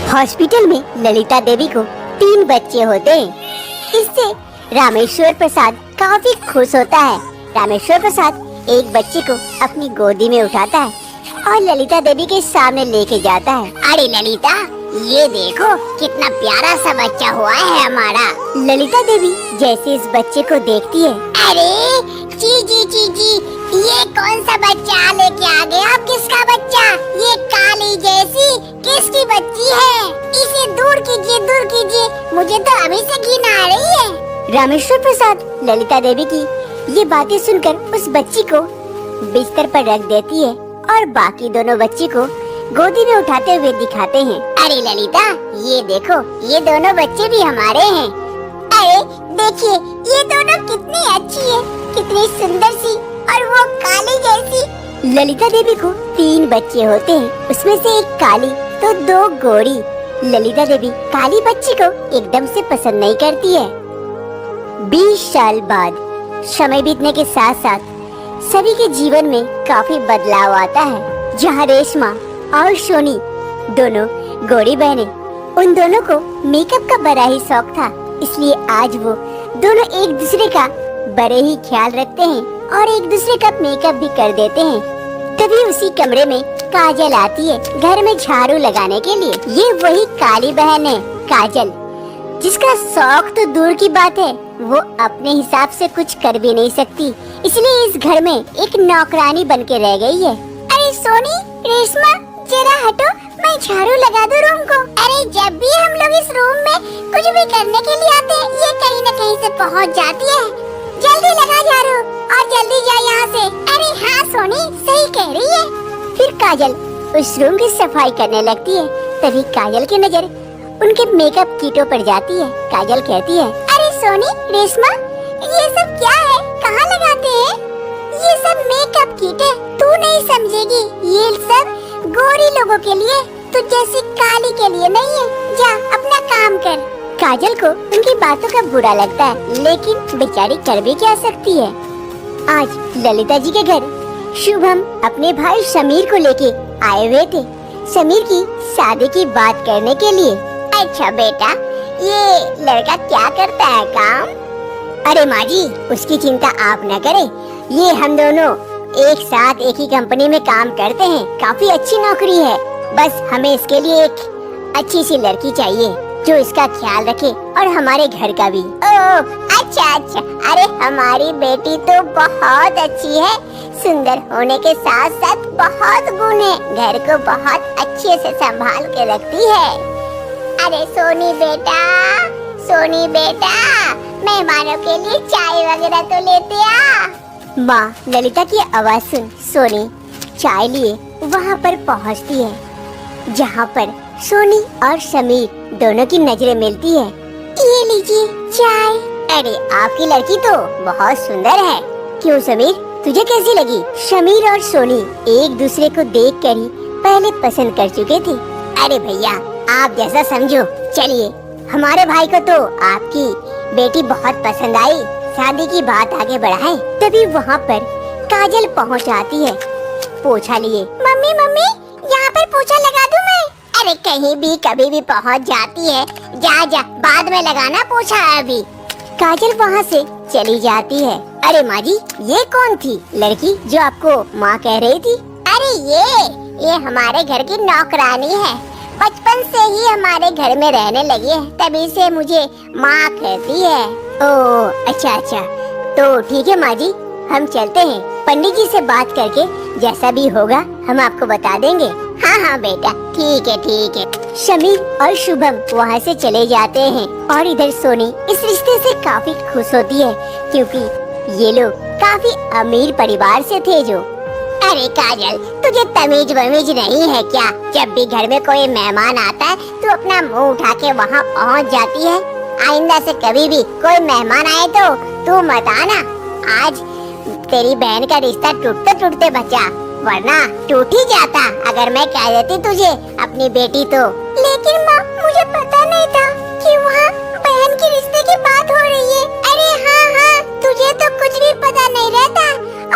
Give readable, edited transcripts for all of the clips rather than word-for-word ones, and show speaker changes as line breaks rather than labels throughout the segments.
Hospital में ललिता देवी को 3 बच्चे होते हैं। इससे रामेश्वर प्रसाद काफी खुश होता है। रामेश्वर प्रसाद एक बच्चे को अपनी गोदी में उठाता है और ललिता देवी के सामने लेके जाता है।
अरे ललिता, ये देखो कितना प्यारा सा बच्चा हुआ है हमारा।
ललिता देवी जैसे इस बच्चे को देखती है,
अरे जी, ये कौन सा बच्चा लेके आ गए आप? किसका बच्चा? ये काली जैसी किसकी बच्ची है? इसे दूर कीजिए, मुझे तो अभी से घिन आ रही है।
रामेश्वर प्रसाद ललिता देवी की ये बातें सुनकर उस बच्ची को बिस्तर पर रख देती है और बाकी दोनों बच्ची को गोदी में उठाते हुए दिखाते हैं।
अरे ललिता, ये देखो, ये दोनों बच्चे भी हमारे हैं। अरे देखिए, ये दोनों कितनी अच्छी है, कितनी सुंदर सी, और वो काली जैसी।
ललिता देवी को 3 बच्चे होते हैं, उसमें से एक काली तो 2 गोरी। ललिता देवी काली बच्ची को एकदम से पसंद नहीं करती है। 20 साल बाद समय बीतने के साथ साथ सभी के जीवन में काफी बदलाव आता है। जहाँ रेशमा और सोनी दोनों गोरी बहनें, उन दोनों को मेकअप का बड़ा ही शौक था, इसलिए आज वो दोनों एक दूसरे का बड़े ही ख्याल रखते हैं और एक दूसरे का मेकअप भी कर देते हैं। तभी उसी कमरे में काजल आती है घर में झाड़ू लगाने के लिए। ये वही काली बहन है काजल, जिसका शौक तो दूर की बात है, वो अपने हिसाब से कुछ कर भी नहीं सकती, इसलिए इस घर में एक नौकरानी बन के रह गई है।
अरे सोनी, रेशमा, जरा हटो, मैं झाड़ू लगा दूं रूम को। अरे जब भी हम लोग इस रूम में कुछ भी करने के लिए आते हैं, ये कहीं न कहीं से पहुंच जाती है। जल्दी लगा झाड़ू और जल्दी जा यहाँ से। अरे हाँ सोनी, सही कह रही है।
फिर काजल उस रूम की सफाई करने लगती है। तभी काजल की नजर उनके मेकअप किटों पर जाती है। काजल कहती है,
अरे सोनी, रेशमा, ये सब क्या है? कहाँ लगाते हैं? ये सब मेकअप किट है, तू नहीं समझेगी। ये सब गोरी लोगों के लिए, तू जैसी काली के लिए नहीं है। जा अपना काम कर।
काजल को उनकी बातों का बुरा लगता है, लेकिन बेचारी कर भी क्या सकती है। आज ललिता जी के घर शुभम अपने भाई समीर को लेके आए हुए थे, समीर की शादी की बात करने के लिए।
अच्छा बेटा, ये लड़का क्या करता है काम?
अरे माँ जी, उसकी चिंता आप न करें, ये हम दोनों एक साथ एक ही कंपनी में काम करते हैं, काफी अच्छी नौकरी है। बस हमें इसके लिए एक अच्छी सी लड़की चाहिए जो इसका ख्याल रखे और हमारे घर का भी।
ओह अच्छा, अरे हमारी बेटी तो बहुत अच्छी है, सुंदर होने के साथ साथ बहुत गुण है, घर को बहुत अच्छे से संभाल के रखती है। अरे सोनी बेटा, मेहमानों के लिए चाय वगैरह तो लेते आ।
माँ ललिता की आवाज सुन सोनी चाय लिए वहाँ पर पहुँचती है, जहाँ पर सोनी और समीर दोनों की नजरें मिलती है।
ये लीजिए चाय।
अरे आपकी लड़की तो बहुत सुंदर है। क्यों समीर, तुझे कैसी लगी? समीर और सोनी एक दूसरे को देख कर ही पहले पसंद कर चुके थे।
अरे भैया, आप जैसा समझो। चलिए, हमारे भाई को तो आपकी बेटी बहुत पसंद आई, शादी की बात आगे बढ़ाएं।
तभी वहाँ पर काजल पहुँच आती है पोछा लिए।
मम्मी, यहाँ पर पोछा लगा दूं मैं? अरे कहीं भी कभी भी पहुँच जाती है, जा बाद में लगाना पोछा। अभी
काजल वहाँ से चली जाती है। अरे माँ जी, ये कौन थी लड़की जो आपको माँ कह रही थी?
अरे ये हमारे घर की नौकरानी है, बचपन से ही हमारे घर में रहने लगी है, तभी से मुझे माँ कहती है।
ओह अच्छा, तो ठीक है माँ जी, हम चलते हैं। पंडित जी से बात करके जैसा भी होगा हम आपको बता देंगे।
हाँ बेटा, ठीक है।
समीर और शुभम वहाँ से चले जाते हैं और इधर सोनी इस रिश्ते से काफी खुश होती है, क्योंकि ये लोग काफी अमीर परिवार से थे जो।
अरे काजल, तुझे तमीज वमीज नहीं है क्या? जब भी घर में कोई मेहमान आता है तो अपना मुंह उठा के वहाँ पहुँच जाती है। आइंदा से कभी भी कोई मेहमान आए तो तू मत आना। आज तेरी बहन का रिश्ता टूटते बचा, वरना टूट ही जाता अगर मैं कह देती तुझे अपनी बेटी तो। लेकिन माँ, मुझे पता नहीं था कि वहाँ बहन के रिश्ते की बात हो रही है। अरे हाँ, तुझे तो कुछ भी पता नहीं रहता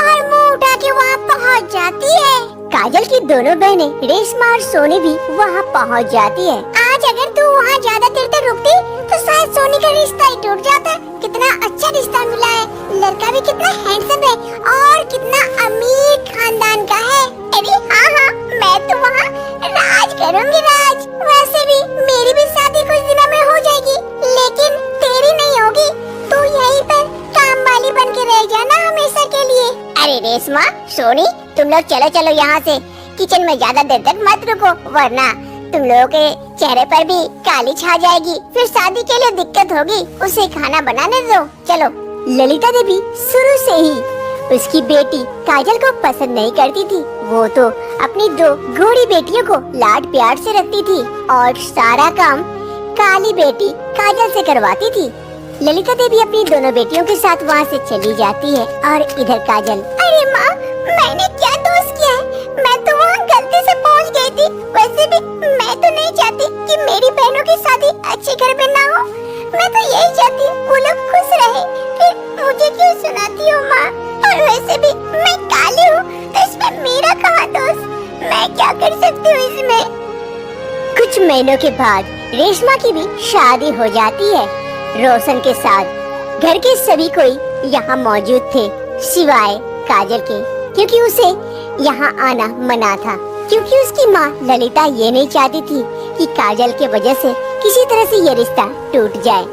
और मुंह उठा के वहाँ पहुँच जाती है।
काजल की दोनों बहनें रेशमा और सोनी भी वहाँ पहुँच जाती है।
आज अगर तू वहाँ ज्यादा देर तक रुकती तो शायद सोनी का रिश्ता ही टूट जाता। कितना अच्छा रिश्ता मिला है, लड़का भी कितना हैंडसम है और कितना अमीर खानदान का है। अरे हाँ हाँ, मैं तो वहाँ राज करूँगी, राज। वैसे भी मेरी भी शादी कुछ दिनों में हो जाएगी, लेकिन तेरी नहीं होगी। तू यहीं पर काम वाली बन के रह जाना हमेशा के लिए। अरे रेशमा, सोनी, तुम लोग चलो चलो यहाँ से। किचन में ज्यादा देर तक मत रुको, वरना तुम लोगों के चेहरे पर भी काली छा जाएगी। फिर शादी के लिए दिक्कत होगी। उसे खाना बनाने दो, चलो।
ललिता देवी शुरू से ही उसकी बेटी काजल को पसंद नहीं करती थी। वो तो अपनी 2 गोरी बेटियों को लाड प्यार से रखती थी और सारा काम काली बेटी काजल से करवाती थी। ललिता देवी अपनी दोनों बेटियों के साथ वहाँ से चली जाती है और इधर काजल,
अरे माँ, मैंने क्या दोष किया है? मैं तो वहाँ गलती से पहुँच गई थी। वैसे भी मैं तो नहीं चाहती कि मेरी बहनों की शादी अच्छे घर में ना हो। मैं तो यही चाहती हूँ वो लोग खुश रहे। फिर मुझे क्यों सुनाती हो माँ? और वैसे भी मैं काली हूँ, तो इसमें मेरा कहाँ दोष? मैं क्या कर सकती हूँ इसमें?
कुछ महीनों के बाद रेशमा की भी शादी हो जाती है रोशन के साथ। घर के सभी कोई यहाँ मौजूद थे सिवाय काजल के, क्योंकि उसे यहाँ आना मना था। क्योंकि उसकी माँ ललिता ये नहीं चाहती थी कि काजल के वजह से किसी तरह से ये रिश्ता टूट जाए।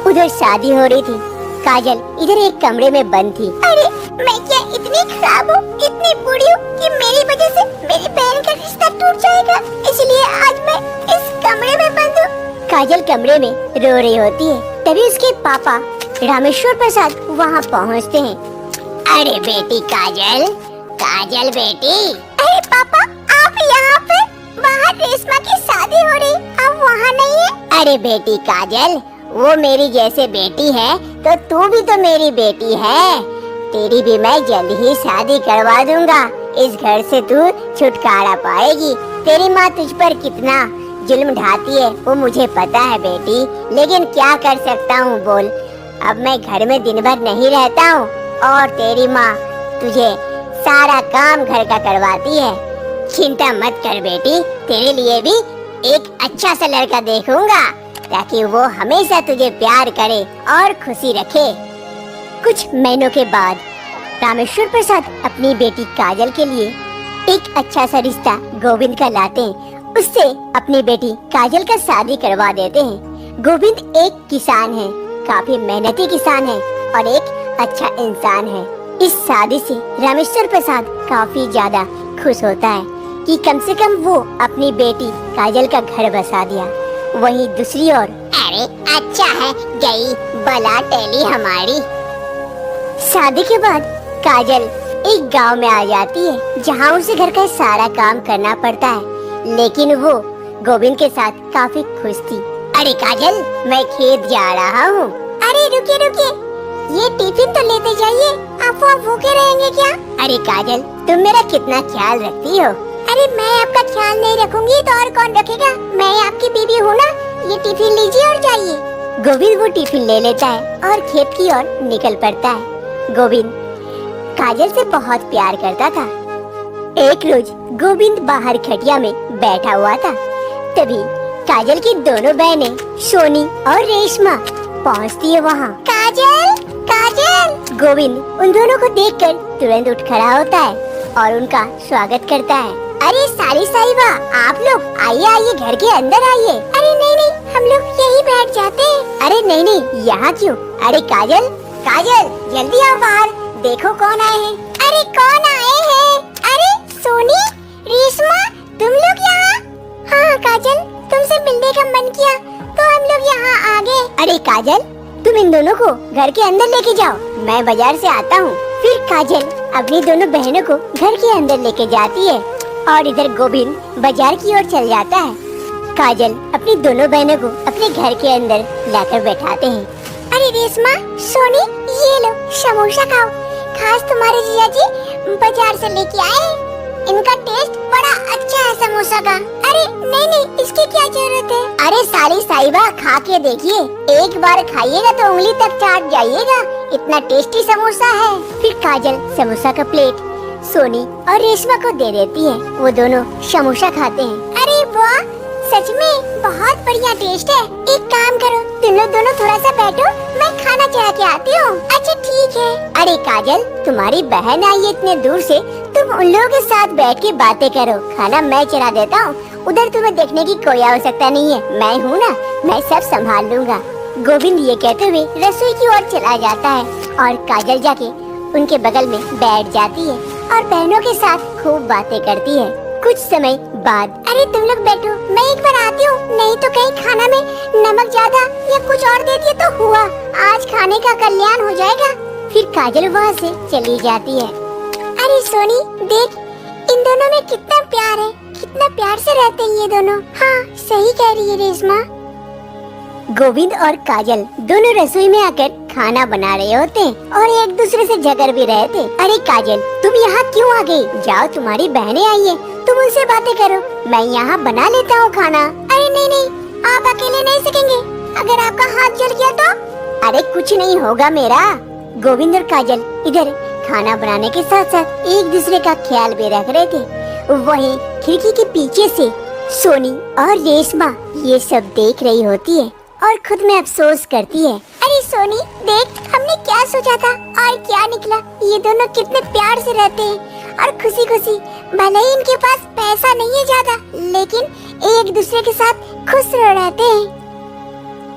उधर शादी हो रही थी, काजल इधर एक कमरे में बंद थी।
अरे मैं क्या इतनी खराब हूँ, इतनी बुरी हूँ कि मेरी वजह से मेरी बहन का रिश्ता टूट जाएगा? इसलिए आज मैं इस कमरे में बंद हूँ।
काजल कमरे में रो रही होती है। तभी उसके पापा रामेश्वर प्रसाद वहाँ पहुँचते हैं।
अरे बेटी काजल, काजल बेटी। अरे पापा, आप यहाँ पर? बाहर रेशमा की शादी हो रही, आप वहाँ नहीं है?
अरे बेटी काजल, वो मेरी जैसे बेटी है तो तू भी तो मेरी बेटी है। तेरी भी मैं जल्द ही शादी करवा दूंगा। इस घर से तू छुटकारा पाएगी। तेरी माँ तुझ पर कितना जुल्म ढाती है वो मुझे पता है बेटी, लेकिन क्या कर सकता हूँ बोल। अब मैं घर में दिन भर नहीं रहता हूँ और तेरी माँ तुझे सारा काम घर का करवाती है। चिंता मत कर बेटी, तेरे लिए भी एक अच्छा सा लड़का देखूंगा ताकि वो हमेशा तुझे प्यार करे और खुशी रखे। कुछ महीनों के बाद रामेश्वर प्रसाद अपनी बेटी काजल के लिए एक अच्छा सा रिश्ता गोविंद का लाते हैं। उससे अपनी बेटी काजल का शादी करवा देते हैं। गोविंद एक किसान है, काफी मेहनती किसान है और एक अच्छा इंसान है। इस शादी से रामेश्वर प्रसाद काफी ज्यादा खुश होता है कि कम से कम वो अपनी बेटी काजल का घर बसा दिया। वहीं दूसरी ओर,
अरे अच्छा है, गई बला टैली हमारी।
शादी के बाद काजल एक गांव में आ जाती है जहां उसे घर का सारा काम करना पड़ता है, लेकिन वो गोविंद के साथ काफी खुश थी।
अरे काजल, मैं खेत जा रहा हूँ।
अरे रुकिए रुकिए, ये टिफिन तो लेते जाइए, आप वहाँ भूखे रहेंगे क्या?
अरे काजल, तुम मेरा कितना ख्याल रखती हो।
अरे मैं आपका ख्याल नहीं रखूंगी तो और कौन रखेगा? मैं आपकी बीवी हूँ ना। ये टिफिन लीजिए और जाइए। गोविंद वो टिफिन ले लेता है और खेत की ओर निकल पड़ता है। गोविंद काजल से बहुत प्यार करता था। एक रोज गोविंद बाहर खटिया में बैठा हुआ था, तभी काजल की दोनों बहनें सोनी और रेशमा पहुंचती है वहाँ।
काजल, काजल।
गोविंद उन दोनों को देखकर तुरंत उठ खड़ा होता है और उनका स्वागत करता है।
अरे सारी साहिबा, आप लोग आइए आइए, घर के अंदर आइए। अरे नहीं नहीं, हम लोग यहीं बैठ जाते हैं।
अरे नहीं नहीं, यहाँ क्यों? अरे काजल,
काजल जल्दी आओ बाहर, देखो कौन आए हैं। अरे कौन आए हैं? अरे सोनी, रेशमा, तुम लोग यहाँ? हाँ काजल, तुमसे मिलने का मन किया तो हम लोग यहाँ आ गए।
अरे काजल, तुम इन दोनों को घर के अंदर लेके जाओ, मैं बाजार से आता हूँ। फिर काजल अपनी दोनों बहनों को घर के अंदर लेके जाती है और इधर गोविंद बाजार की ओर चल जाता है। काजल अपनी दोनों बहनों को अपने घर के अंदर लाकर बैठाते हैं।
अरे रेशमा, सोनी, ये लो समोसा खाओ, खास तुम्हारे जीजा जी बाजार से लेके आए। इनका टेस्ट बड़ा अच्छा है समोसा का। अरे नहीं नहीं, इसकी क्या जरूरत है?
अरे सारी साहिबा, खा के देखिए, एक बार खाइएगा तो उंगली तक चाट जाइएगा, इतना टेस्टी समोसा है। फिर काजल समोसा का प्लेट सोनी और रेशमा को दे देती है। वो दोनों समोसा खाते हैं।
अरे वाह, सच में बहुत बढ़िया टेस्ट है। एक काम करो, तुम लोग दोनों थोड़ा सा बैठो, मैं खाना चढ़ा के आती हूँ। अच्छा ठीक है।
अरे काजल, तुम्हारी बहन आई है इतने दूर से, तुम उन लोगों के साथ बैठ के बातें करो, खाना मैं चढ़ा देता हूँ। उधर तुम्हें देखने की कोई आवश्यकता नहीं है, मैं हूँ ना, मैं सब संभाल लूँगा। गोविंद ये कहते हुए रसोई की ओर चला जाता है और काजल जाके उनके बगल में बैठ जाती है और बहनों के साथ खूब बातें करती है। कुछ समय बाद,
अरे तुम लोग बैठो, मैं एक बार आती हूँ, नहीं तो कहीं खाना में नमक ज्यादा या कुछ और दे दिए तो हुआ, आज खाने का कल्याण हो जाएगा।
फिर काजल वहाँ से चली जाती है।
अरे सोनी देख, इन दोनों में कितना प्यार है, कितना प्यार से रहते हैं ये दोनों। हाँ सही कह रही है रेशमा।
गोविंद और काजल दोनों रसोई में आकर खाना बना रहे होते हैं और एक दूसरे से झगड़ भी रहे थे। अरे काजल, तुम यहाँ क्यों आ गई? जाओ, तुम्हारी बहनें आई हैं, तुम उनसे बातें करो, मैं यहाँ बना लेता हूँ खाना।
अरे नहीं नहीं, आप अकेले नहीं सकेंगे, अगर आपका हाथ जल गया तो?
अरे कुछ नहीं होगा मेरा। गोविंद और काजल इधर खाना बनाने के साथ साथ एक दूसरे का ख्याल भी रख रहे थे। वहीं खिड़की के पीछे से सोनी और रेशमा ये सब देख रही होती है और खुद में अफसोस करती है।
अरे सोनी देख, हमने क्या सोचा था और क्या निकला। ये दोनों कितने प्यार से रहते हैं और खुशी खुशी, भले ही इनके पास पैसा नहीं है ज्यादा, लेकिन एक दूसरे के साथ खुश रहते हैं।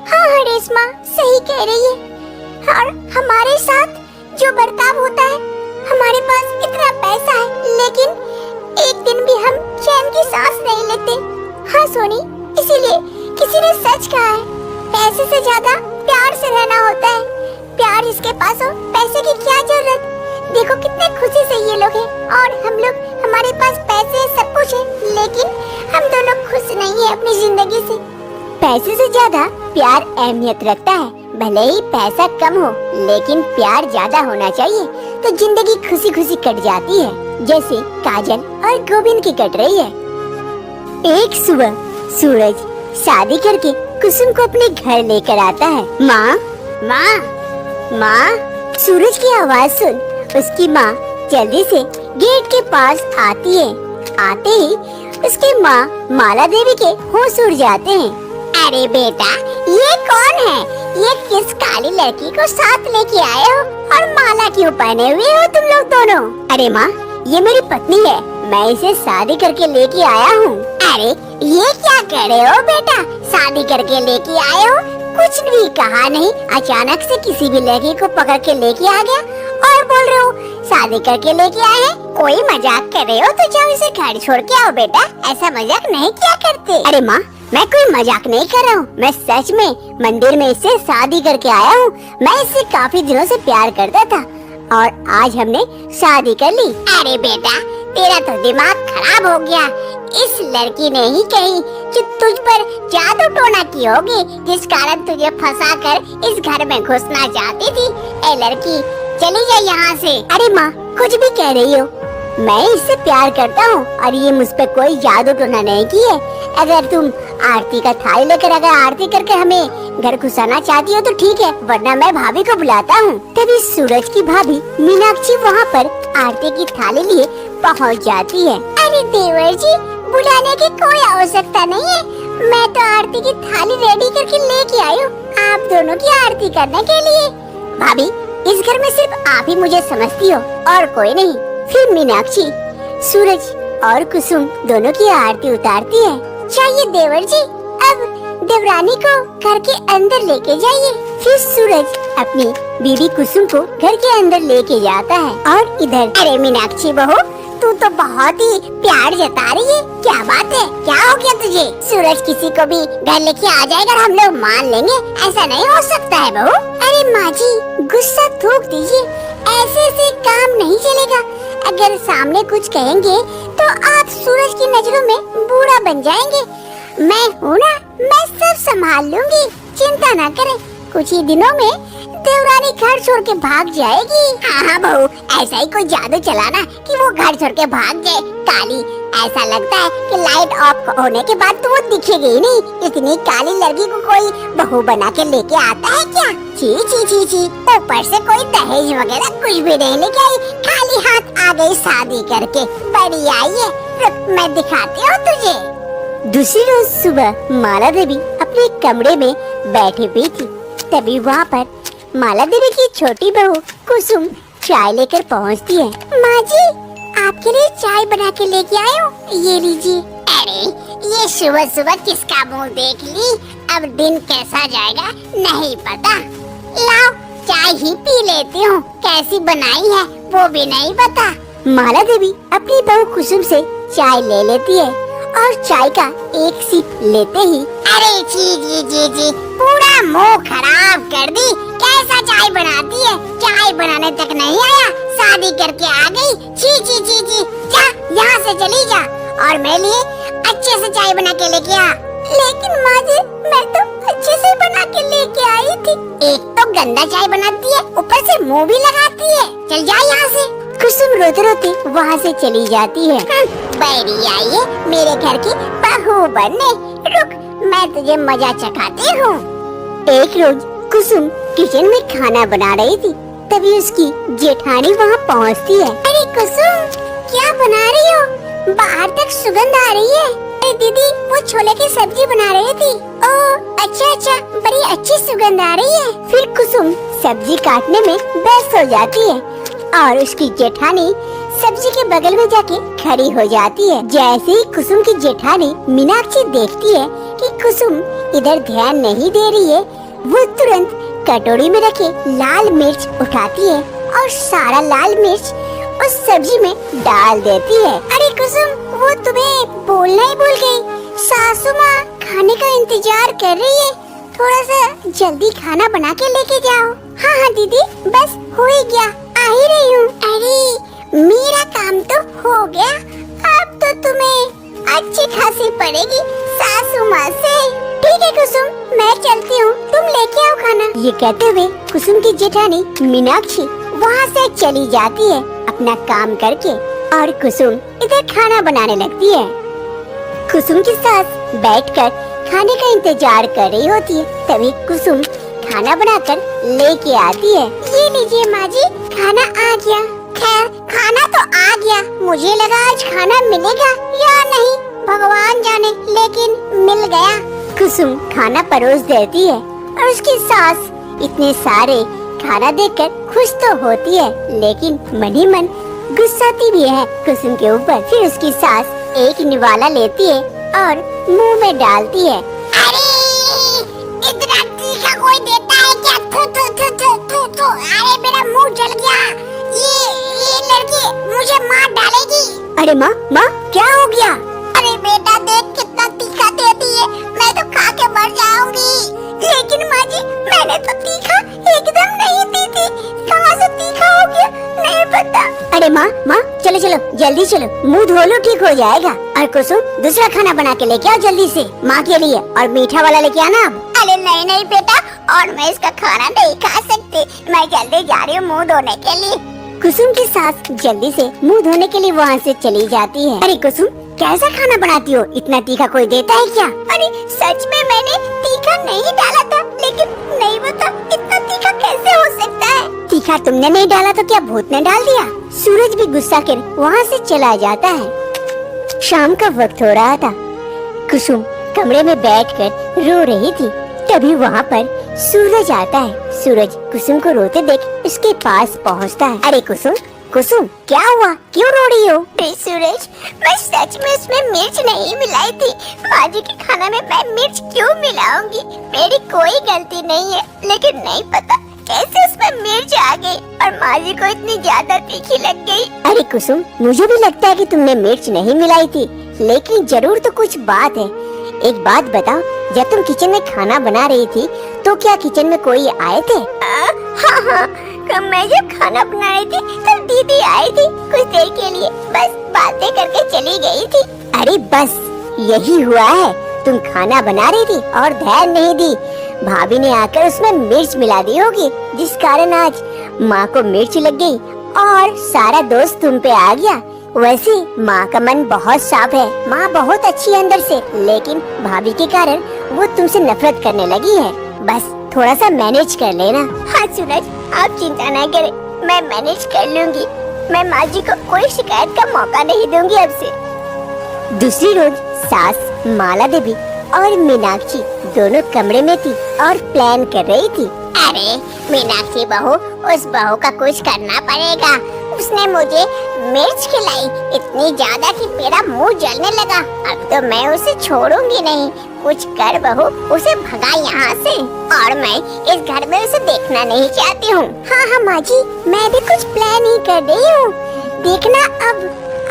हाँ हाँ रेशमा सही कह रही है। और हमारे साथ जो बर्ताव होता है, हमारे पास इतना पैसा है लेकिन एक दिन भी हम चैन की सांस नहीं लेते। हाँ सोनी, इसीलिए किसी ने सच कहा है, पैसे से ज्यादा प्यार से रहना होता है। प्यार जिसके पास हो, पैसे की क्या जरूरत। देखो कितने खुशी से ये लोग हैं और हम लोग, हमारे पास पैसे सब कुछ है, लेकिन हम दोनों खुश नहीं है अपनी जिंदगी से।
पैसे से ज्यादा प्यार अहमियत रखता है। भले ही पैसा कम हो, लेकिन प्यार ज्यादा होना चाहिए तो जिंदगी खुशी खुशी कट जाती है, जैसे काजल और गोविंद की कट रही है। एक सुबह सूरज शादी करके कुसुम को अपने घर लेकर आता है। माँ, माँ, माँ। सूरज की आवाज सुन उसकी माँ जल्दी से गेट के पास आती है। आते ही उसकी माँ माला देवी के होश उड़ जाते हैं।
अरे बेटा, ये कौन है? ये किस काली लड़की को साथ लेके आए हो और माला क्यों पहने हुए हो तुम लोग दोनों?
अरे माँ, ये मेरी पत्नी है, मैं इसे शादी करके लेके आया हूँ।
अरे ये क्या कर रहे हो बेटा, शादी करके लेके आए हो? कुछ भी कहा नहीं, अचानक से किसी भी लड़की को पकड़ के लेके आ गया और बोल रहे हो शादी करके लेके आए हैं। कोई मजाक कर रहे हो तो जाओ इसे घर छोड़ के आओ बेटा, ऐसा मजाक नहीं किया करते।
अरे माँ, मैं कोई मजाक नहीं कर रहा हूँ, मैं सच में मंदिर में इससे शादी करके आया हूँ। मैं इससे काफी दिनों से प्यार करता था और आज हमने शादी कर ली।
अरे बेटा, तेरा तो दिमाग खराब हो गया। इस लड़की ने ही कहीं जो तुझ पर जादू टोना की होगी, जिस कारण तुझे फंसा कर इस घर में घुसना चाहती थी। ए लड़की, चली जा यहाँ से।
अरे माँ, कुछ भी कह रही हो, मैं इससे प्यार करता हूँ और ये मुझ पे कोई जादू टोना नहीं की है। अगर तुम आरती का थाली लेकर अगर आरती करके हमें घर घुसाना चाहती हो तो ठीक है, वरना मैं भाभी को बुलाता हूँ। तभी सूरज की भाभी मीनाक्षी वहाँ पर आरती की थाली लिए पहुँच जाती है।
अरे देवर जी, बुलाने की कोई आवश्यकता नहीं है, मैं तो आरती की थाली रेडी करके लेके आई हूँ आप दोनों की आरती करने के लिए।
भाभी, इस घर में सिर्फ आप ही मुझे समझती हो और कोई नहीं। फिर मीनाक्षी सूरज और कुसुम दोनों की आरती उतारती है।
चाहिए देवर जी, अब देवरानी को घर के अंदर लेके जाइए।
फिर सूरज अपनी बीवी कुसुम को घर के अंदर लेके जाता है और इधर,
अरे मीनाक्षी बहू, तू तो बहुत ही प्यार जता रही है, क्या बात है, क्या हो गया तुझे? सूरज किसी को भी घर लेके आ जाएगा और हम लोग मान लेंगे, ऐसा नहीं हो सकता है बहू। अरे माँ जी, गुस्सा थूक दीजिए, ऐसे से काम नहीं चलेगा। अगर सामने कुछ कहेंगे तो आप सूरज की नजरों में बुरा बन जाएंगे। मैं हूँ ना, मैं सब संभाल लूंगी, चिंता ना करें। कुछ ही दिनों में देवरानी घर छोड़ के भाग जाएगी। हाँ बहू, ऐसा ही कोई जादू चलाना कि वो घर छोड़ के भाग जाए। काली, ऐसा लगता है कि लाइट ऑफ होने के बाद तो वो दिखेगी ही नहीं। इतनी काली लड़की को कोई बहू बना के लेके आता है क्या? छी छी छी छी, ऊपर से कोई दहेज वगैरह कुछ भी नहीं लेके आई, खाली हाथ आ गई शादी करके। बड़ी आई है, रुक मैं दिखाती हूँ तुझे।
दूसरी रोज सुबह माला देवी अपने कमरे में बैठी हुई थी। तभी वहाँ पर माला देवी की छोटी बहू कुसुम चाय लेकर पहुँचती है।
माँ जी, आपके लिए चाय बना के लेके आई हूँ, ये लीजिए। अरे ये सुबह सुबह किसका मुंह देख ली, अब दिन कैसा जाएगा नहीं पता। लाओ चाय ही पी लेती हूँ, कैसी बनाई है वो भी नहीं पता।
माला देवी अपनी बहू कुसुम से चाय ले लेती है और चाय का एक सिप लेते ही
अरे जी, पूरा मुंह खराब कर दी। कैसा चाय बनाती है, चाय बनाने तक नहीं आया, शादी करके आ गई। जी, जा यहाँ से चली जा और मेरे लिए अच्छे से चाय बना के लेके आ। लेकिन माँ जी, मैं तो अच्छे से बना के लेके आई थी। एक तो गंदा चाय बनाती है, ऊपर से मुंह भी लगाती है। चल जा यहाँ से।
कुसुम रोते रोते वहाँ से चली जाती है।
बैरी आई है मेरे घर की बहू बनने। रुक, मैं तुझे मजा चखाती हूँ।
एक रोज कुसुम किचन में खाना बना रही थी। तभी उसकी जेठानी वहाँ पहुँचती है।
अरे कुसुम, क्या बना रही हो? बाहर तक सुगंध आ रही है। अरे दीदी, वो छोले की सब्जी बना रही थी। ओह अच्छा, बड़ी अच्छी सुगंध आ रही है।
फिर कुसुम सब्जी काटने में व्यस्त हो जाती है और उसकी जेठानी सब्जी के बगल में जाके खड़ी हो जाती है। जैसे ही कुसुम की जेठानी मीनाक्षी देखती है कि कुसुम इधर ध्यान नहीं दे रही है, वो तुरंत कटोरी में रखे लाल मिर्च उठाती है और सारा लाल मिर्च उस सब्जी में डाल देती है।
अरे कुसुम, वो तुम्हें बोलना ही भूल गई। सासू माँ खाने का इंतजार कर रही है, थोड़ा सा जल्दी खाना बना के लेके जाओ। हाँ दीदी, बस हो ही गया, आ ही रही हूँ। अरे मेरा काम तो हो गया, अब तो तुम्हें अच्छी खासी पड़ेगी सासू माँ से। ठीक है कुसुम, मैं चलती हूँ, तुम लेके आओ खाना।
ये कहते हुए कुसुम की जेठानी मीनाक्षी वहाँ से चली जाती है अपना काम करके और कुसुम इधर खाना बनाने लगती है। कुसुम की सास बैठकर खाने का इंतजार कर रही होती है। तभी कुसुम खाना बनाकर लेके आती है।
ये लीजिए माँ जी, खाना आ गया। खैर खाना तो आ गया, मुझे लगा आज खाना मिलेगा या नहीं, भगवान जाने, लेकिन मिल गया।
कुसुम खाना परोस देती है और उसकी सास इतने सारे खाना देखकर खुश तो होती है, लेकिन मन ही मन गुस्साती भी है कुसुम के ऊपर। फिर उसकी सास एक निवाला लेती है और मुंह में डालती है।
अरे इतना तीखा कोई देता है क्या? थू थू थू थू थू थू। अरे मेरा मुंह जल गया। ये लड़की मुझे मार डालेगी।
अरे माँ, क्या हो गया?
अरे बेटा देख कितना तीखा देती है, मैं तो खा के मर जाऊंगी। लेकिन माँ जी, मैंने तो तीखा एकदम नहीं दी थी, कहाँ से तीखा हो गया नहीं पता।
अरे माँ, चलो जल्दी चलो, मुंह धो लो, ठीक हो जाएगा। और कुसुम दूसरा खाना बना के लेके आओ जल्दी से माँ के लिए, और मीठा वाला लेके आना अब।
अरे नहीं बेटा, और मैं इसका खाना नहीं खा सकती, मैं जल्दी जा रही हूँ मुँह धोने के लिए।
कुसुम की सास जल्दी से मुंह धोने के लिए वहाँ से चली जाती है। अरे कुसुम, कैसा खाना बनाती हो? इतना तीखा कोई देता है क्या?
अरे सच में मैंने तीखा नहीं डाला था, लेकिन नहीं बता इतना तीखा कैसे हो सकता है।
तीखा तुमने नहीं डाला तो क्या भूत ने डाल दिया? सूरज भी गुस्सा कर वहाँ से चला जाता है। शाम का वक्त हो रहा था। कुसुम कमरे में बैठकर रो रही थी। तभी वहाँ पर सूरज आता है। सूरज कुसुम को रोते देख उसके पास पहुँचता है। अरे कुसुम, क्या हुआ, क्यों रो रही हो?
सूरज, मैं सच में उसमें मिर्च नहीं मिलाई थी। माँ जी के खाना में मैं मिर्च क्यों मिलाऊंगी? मेरी कोई गलती नहीं है, लेकिन नहीं पता कैसे उसमें मिर्च आ गई और माँ जी को इतनी ज्यादा तीखी लग गई।
अरे कुसुम, मुझे भी लगता है कि तुमने मिर्च नहीं मिलाई थी, लेकिन जरूर तो कुछ बात है। एक बात बताओ, जब तुम किचन में खाना बना रही थी तो क्या किचन में कोई आए थे?
हाँ, मैं जब खाना बना रही थी तब दीदी आई थी कुछ देर के लिए, बस बातें करके चली गई थी।
अरे बस यही हुआ है, तुम खाना बना रही थी और ध्यान नहीं दी, भाभी ने आकर उसमें मिर्च मिला दी होगी, जिस कारण आज माँ को मिर्च लग गई और सारा दोष तुम पे आ गया। वैसे माँ का मन बहुत साफ है, माँ बहुत अच्छी है अंदर से, लेकिन भाभी के कारण वो तुमसे नफरत करने लगी है। बस थोड़ा सा मैनेज कर लेना।
हाँ सूरज, आप चिंता न करें, मैं मैनेज कर लूंगी। मैं माँ जी को कोई शिकायत का मौका नहीं दूंगी अब से।
दूसरी रोज सास माला देवी और मीनाक्षी दोनों कमरे में थी और प्लान कर रही थी।
अरे मीनाक्षी बहू, उस बहू का कुछ करना पड़ेगा। उसने मुझे मिर्च खिलाई इतनी ज्यादा कि मेरा मुंह जलने लगा। अब तो मैं उसे छोड़ूंगी नहीं। कुछ कर बहू, उसे भगा यहाँ से। और मैं इस घर में उसे देखना नहीं चाहती हूँ।
हाँ हाँ माँ जी, मैं भी कुछ प्लान ही कर रही हूँ। देखना अब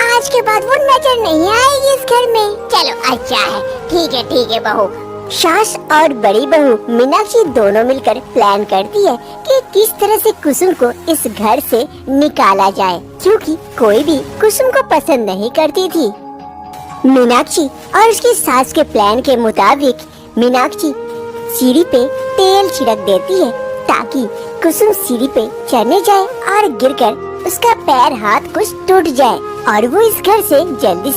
आज के बाद वो नजर नहीं आएगी इस घर में।
चलो अच्छा है, ठीक है बहू।
सास और बड़ी बहू मीनाक्षी दोनों मिलकर प्लान करती है कि किस तरह से कुसुम को इस घर से निकाला जाए, क्योंकि कोई भी कुसुम को पसंद नहीं करती थी। मीनाक्षी और उसकी सास के प्लान के मुताबिक मीनाक्षी सीढ़ी पे तेल छिड़क देती है ताकि कुसुम सीढ़ी पे चढ़ने जाए और गिरकर उसका पैर हाथ कुछ टूट जाए और वो इस घर से जल्दी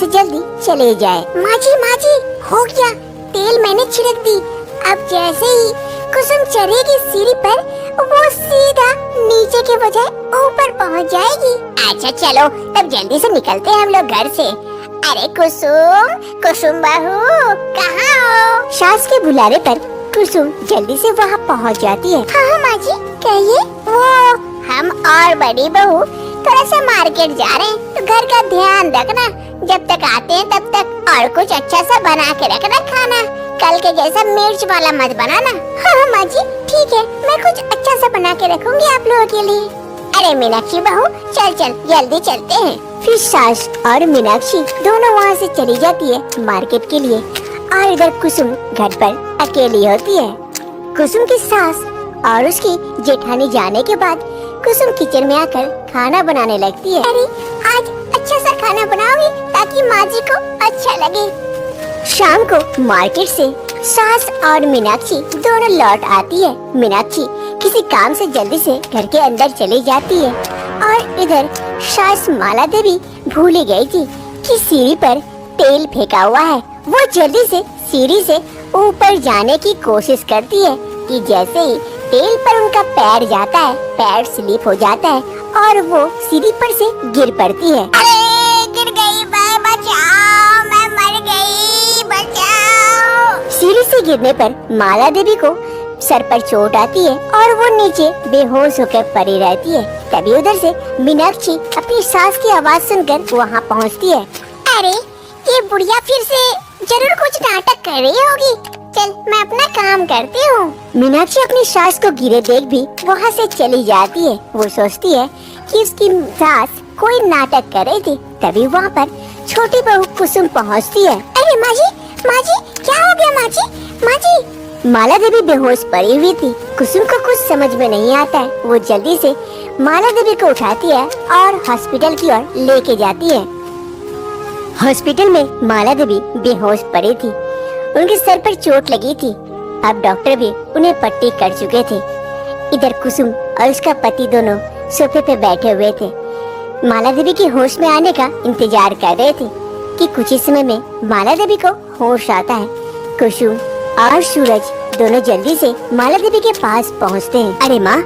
चले जाए।
माँ जी हो गया, तेल मैंने छिड़क दी। अब जैसे ही कुसुम चढ़ेगी सीढ़ी पर, वो सीधा नीचे के बजाय ऊपर पहुँच जाएगी। अच्छा चलो, तब जल्दी से निकलते हैं हम लोग घर से। अरे कुसुम बहू, कहाँ हो?
सास के बुलाने पर कुसुम जल्दी से वहाँ पहुँच जाती है।
हाँ माँ जी कहिए। वो हम और बड़ी बहू थोड़ा सा मार्केट जा रहे हैं, तो घर का ध्यान रखना। जब तक आते हैं तब तक और कुछ अच्छा सा बना के रखना खाना। कल के जैसा मिर्च वाला मत बनाना।
हाँ माँ जी ठीक है, मैं कुछ अच्छा सा बना के रखूंगी आप लोगों के लिए।
अरे मीनाक्षी बहू, चल जल्दी चलते हैं।
फिर सास और मीनाक्षी दोनों वहाँ से चली जाती है मार्केट के लिए और इधर कुसुम घर पर अकेली होती है। कुसुम की सास और उसकी जेठानी जाने के बाद कुसुम किचन में आकर खाना बनाने लगती है।
अरे आज अच्छा सा खाना बनाओगी ताकि माँ जी को अच्छा लगे।
शाम को मार्केट से सास और मीनाक्षी दोनों लौट आती है। मीनाक्षी किसी काम से जल्दी से घर के अंदर चली जाती है और इधर सास माला देवी भूल ही गई थी कि सीढ़ी पर तेल फेंका हुआ है। वो जल्दी से सीढ़ी से ऊपर जाने की कोशिश करती है कि जैसे ही तेल पर उनका पैर जाता है, पैर स्लिप हो जाता है और वो सीढ़ी पर से गिर पड़ती है।
अरे गिर गई, बचाओ, मैं मर गई, बचाओ।
सीढ़ी से गिरने पर माला देवी को सर पर चोट आती है और वो नीचे बेहोश होकर पड़ी रहती है। तभी उधर से मीनाक्षी अपनी सास की आवाज सुनकर वहाँ पहुँचती है।
अरे ये बुढ़िया फिर से जरूर कुछ नाटक कर रही होगी। चल मैं अपना काम करती हूँ।
मीनाक्षी अपनी सास को गिरे देख भी वहाँ से चली जाती है। वो सोचती है कि उसकी सास कोई नाटक कर रही थी। तभी वहाँ पर छोटी बहू कुसुम पहुँचती है।
अरे माँ जी क्या हो गया माँ जी?
माला देवी बेहोश पड़ी हुई थी। कुसुम को कुछ समझ में नहीं आता है। वो जल्दी से माला देवी को उठाती है और हॉस्पिटल की ओर लेके जाती है। हॉस्पिटल में माला देवी बेहोश पड़ी थी। उनके सर पर चोट लगी थी। अब डॉक्टर भी उन्हें पट्टी कर चुके थे। इधर कुसुम और उसका पति दोनों सोफे पे बैठे हुए थे। माला देवी के होश में आने का इंतजार कर रहे थे कि कुछ ही समय में माला देवी को होश आता है। कुसुम और सूरज दोनों जल्दी से माला देवी के पास पहुंचते हैं। अरे माँ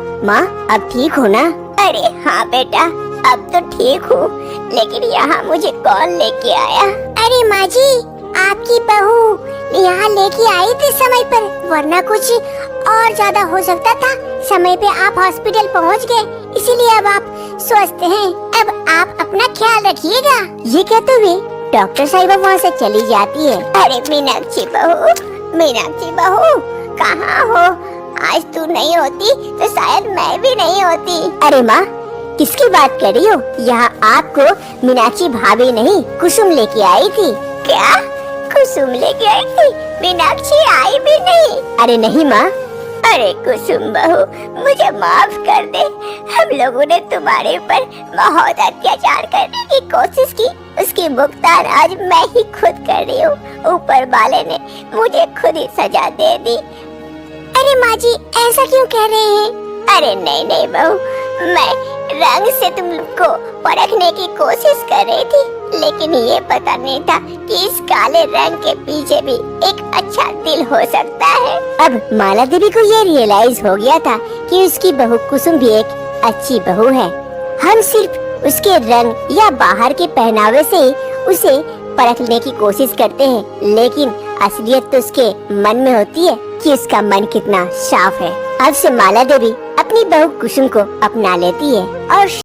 अब ठीक हो ना?
अरे हाँ बेटा, अब तो ठीक हूँ, लेकिन यहाँ मुझे कौन लेके आया? अरे माँ जी, आपकी बहू यहाँ लेके आई थी समय पर, वरना कुछ और ज्यादा हो सकता था। समय पे आप हॉस्पिटल पहुँच गए, इसीलिए अब आप स्वस्थ हैं। अब आप अपना ख्याल रखिएगा।
ये कहते हुए डॉक्टर साहिबा वहाँ से चली जाती है।
अरे मीनाक्षी बहू कहाँ हो? आज तू नहीं होती तो शायद मैं भी नहीं होती।
अरे माँ, किसकी बात कर रही हो? यहाँ आपको मीनाक्षी भाभी नहीं कुसुम लेके आई थी।
क्या? कुसुम लेके आई थी? मीनाक्षी आई भी नहीं?
अरे नहीं माँ।
अरे कुसुम बहू, मुझे माफ कर दे। हम लोगों ने तुम्हारे ऊपर बहुत अत्याचार करने की कोशिश की, उसकी भुगतान आज मैं ही खुद कर रही हूँ। ऊपर वाले ने मुझे खुद ही सजा दे दी।
अरे माँ जी, ऐसा क्यों कह रहे हैं?
अरे नहीं बहू, मैं रंग से तुमको परखने की कोशिश कर रही थी, लेकिन ये पता नहीं था कि इस काले रंग के पीछे भी एक अच्छा दिल हो सकता है।
अब माला देवी को ये रियलाइज हो गया था कि उसकी बहू कुसुम भी एक अच्छी बहू है। हम सिर्फ उसके रंग या बाहर के पहनावे से उसे परखने की कोशिश करते हैं, लेकिन असलियत तो उसके मन में होती है कि उसका मन कितना साफ है। अब से माला देवी अपनी बहू कुसुम को अपना लेती है और